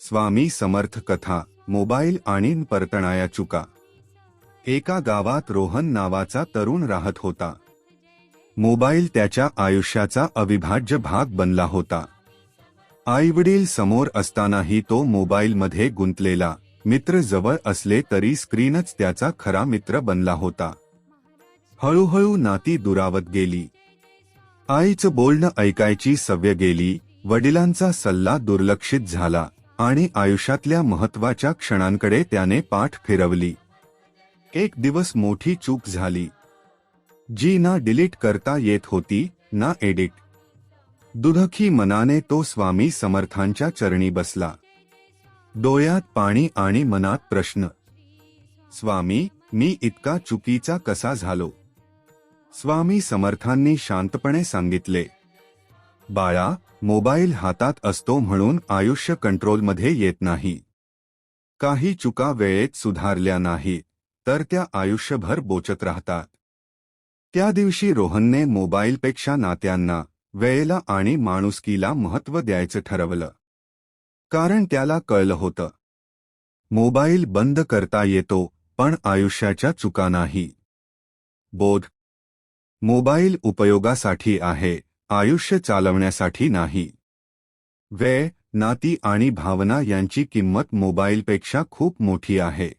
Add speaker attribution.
Speaker 1: स्वामी समर्थ कथा, मोबाईल आणि परतणाया चुका. एका गावात रोहन नावाचा तरुण राहत होता. मोबाईल त्याच्या आयुष्याचा अविभाज्य भाग बनला होता. आईवडील समोर असतानाही तो मोबाईलमध्ये गुंतलेला. मित्र जवळ असले तरी स्क्रीनच त्याचा खरा मित्र बनला होता. हळूहळू नाती दुरावत गेली. आईचं बोलणं ऐकायची सवय गेली, वडिलांचा सल्ला दुर्लक्षित झाला आणि आयुष्यातल्या महत्त्वाच्या क्षणांकडे त्याने पाठ फिरवली. एक दिवस मोठी चूक झाली, जी ना डिलीट करता येत होती ना एडिट. दुधखी मनाने तो स्वामी समर्थांच्या चरणी बसला. डोळ्यात पाणी आणि मनात प्रश्न, स्वामी, मी इतका चुकीचा कसा झालो? स्वामी समर्थांनी शांतपणे सांगितले, बाळा, मोबाईल हातात असतो म्हणून आयुष्य कंट्रोलमध्ये येत नाही. काही चुका वेळेत सुधारल्या नाही तर त्या आयुष्यभर बोचत राहतात. त्या दिवशी रोहनने मोबाईलपेक्षा नात्यांना, वेळेला आणि माणुसकीला महत्त्व द्यायचं ठरवलं. कारण त्याला कळलं होतं, मोबाईल बंद करता येतो पण आयुष्याच्या चुका नाही. बोध: मोबाईल उपयोगासाठी आहे, आयुष्य चालवण्यासाठी नाही. वेळ, नाती आणि भावना यांची किंमत मोबाईलपेक्षा खूप मोठी आहे.